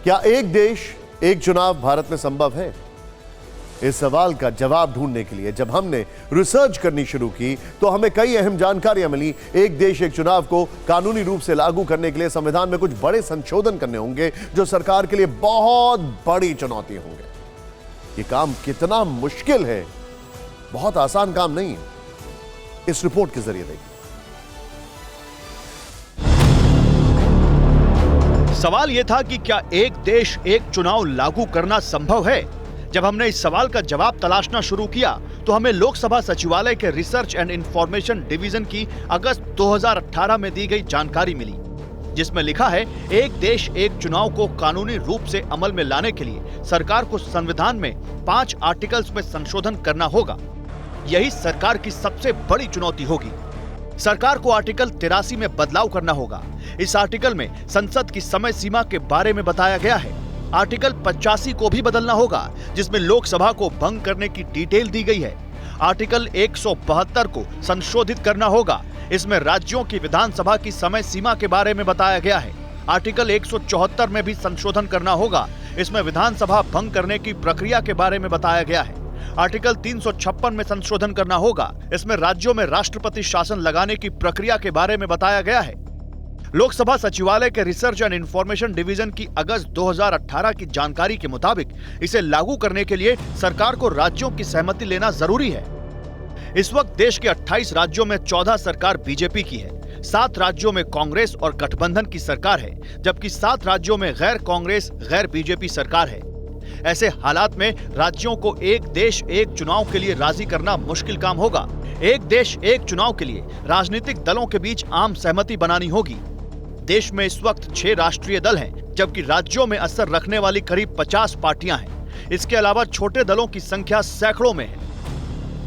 क्या एक देश एक चुनाव भारत में संभव है? इस सवाल का जवाब ढूंढने के लिए जब हमने रिसर्च करनी शुरू की तो हमें कई अहम जानकारियां मिली। एक देश एक चुनाव को कानूनी रूप से लागू करने के लिए संविधान में कुछ बड़े संशोधन करने होंगे जो सरकार के लिए बहुत बड़ी चुनौती होंगे। यह काम कितना मुश्किल है, बहुत आसान काम नहीं है। इस रिपोर्ट के जरिए देखिए। सवाल यह था कि क्या एक देश एक चुनाव लागू करना संभव है? जब हमने इस सवाल का जवाब तलाशना शुरू किया तो हमें लोकसभा सचिवालय के रिसर्च एंड इंफॉर्मेशन डिवीजन की अगस्त 2018 में दी गई जानकारी मिली, जिसमें लिखा है एक देश एक चुनाव को कानूनी रूप से अमल में लाने के लिए सरकार को संविधान में 5 आर्टिकल्स में संशोधन करना होगा। यही सरकार की सबसे बड़ी चुनौती होगी। सरकार को आर्टिकल 83 में बदलाव करना होगा। इस आर्टिकल में संसद की समय सीमा के बारे में बताया गया है। आर्टिकल 85 को भी बदलना होगा, जिसमें लोकसभा को भंग करने की डिटेल दी गई है। आर्टिकल 172 को संशोधित करना होगा। इसमें राज्यों की विधानसभा की समय सीमा के बारे में बताया गया है। आर्टिकल 174 में भी संशोधन करना होगा। इसमें विधानसभा भंग करने की प्रक्रिया के बारे में बताया गया है। आर्टिकल 356 में संशोधन करना होगा। इसमें राज्यों में राष्ट्रपति शासन लगाने की प्रक्रिया के बारे में बताया गया है। लोकसभा सचिवालय के रिसर्च एंड इंफॉर्मेशन डिवीजन की अगस्त 2018 की जानकारी के मुताबिक इसे लागू करने के लिए सरकार को राज्यों की सहमति लेना जरूरी है। इस वक्त देश के 28 राज्यों में 14 सरकार बीजेपी की है, 7 राज्यों में कांग्रेस और गठबंधन की सरकार है, जबकि 7 राज्यों में गैर कांग्रेस गैर बीजेपी सरकार है। ऐसे हालात में राज्यों को एक देश एक चुनाव के लिए राजी करना मुश्किल काम होगा। एक देश एक चुनाव के लिए राजनीतिक दलों के बीच आम सहमति बनानी होगी। देश में इस वक्त 6 राष्ट्रीय दल हैं, जबकि राज्यों में असर रखने वाली करीब 50 पार्टियां हैं। इसके अलावा छोटे दलों की संख्या सैकड़ों में है।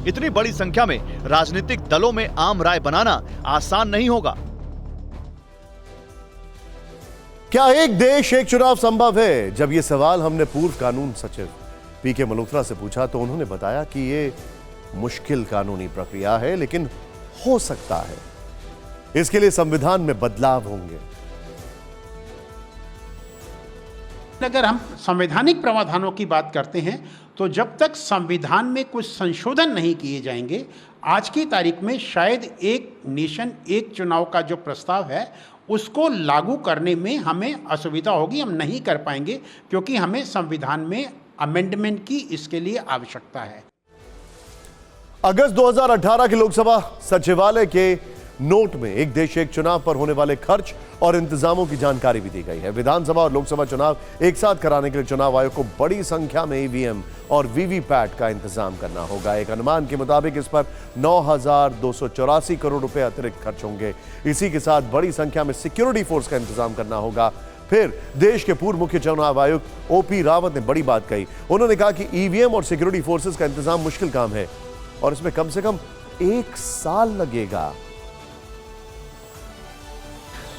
इतनी बड़ी संख्या में राजनीतिक दलों में आम राय बनाना आसान नहीं होगा। क्या एक देश एक चुनाव संभव है? जब यह सवाल हमने पूर्व कानून सचिव पीके मल्होत्रा से पूछा तो उन्होंने बताया कि यह मुश्किल कानूनी प्रक्रिया है, लेकिन हो सकता है। इसके लिए संविधान में बदलाव होंगे। अगर हम संवैधानिक प्रावधानों की बात करते हैं तो जब तक संविधान में कुछ संशोधन नहीं किए जाएंगे, आज की तारीख में शायद एक नेशन एक चुनाव का जो प्रस्ताव है उसको लागू करने में हमें असुविधा होगी। हम नहीं कर पाएंगे क्योंकि हमें संविधान में अमेंडमेंट की इसके लिए आवश्यकता है। अगस्त 2018 के लोकसभा सचिवालय के नोट में एक देश एक चुनाव पर होने वाले खर्च और इंतजामों की जानकारी भी दी गई है। विधानसभा और लोकसभा चुनाव एक साथ कराने के लिए चुनाव आयोग को बड़ी संख्या में ईवीएम और वीवीपैट का इंतजाम करना होगा। एक अनुमान के मुताबिक इस पर 9,284 करोड़ रुपए अतिरिक्त खर्च होंगे। इसी के साथ बड़ी संख्या में सिक्योरिटी फोर्स का इंतजाम करना होगा। फिर देश के पूर्व मुख्य चुनाव आयुक्त ओपी रावत ने बड़ी बात कही। उन्होंने कहा कि ईवीएम और सिक्योरिटी फोर्सेस का इंतजाम मुश्किल काम है और इसमें कम से कम 1 साल लगेगा।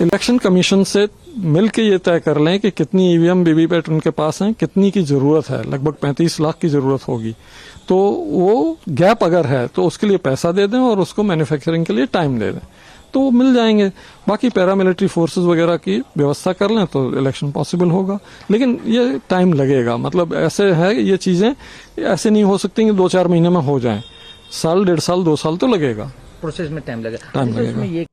इलेक्शन कमीशन से मिलकर ये तय कर लें कि कितनी ईवीएम वीवीपैट उनके पास हैं, कितनी की जरूरत है। लगभग 35 लाख की जरूरत होगी। तो वो गैप अगर है तो उसके लिए पैसा दे दें और उसको मैन्युफैक्चरिंग के लिए टाइम दे दें तो वो मिल जाएंगे। बाकी पैरामिलिट्री फोर्सेस वगैरह की व्यवस्था कर लें तो इलेक्शन पॉसिबल होगा, लेकिन ये टाइम लगेगा। मतलब ऐसे है, ये चीजें ऐसे नहीं हो सकती कि 2-4 महीने में हो जाएं। साल, 1.5 साल, 2 साल तो लगेगा। प्रोसेस में टाइम लगेगा।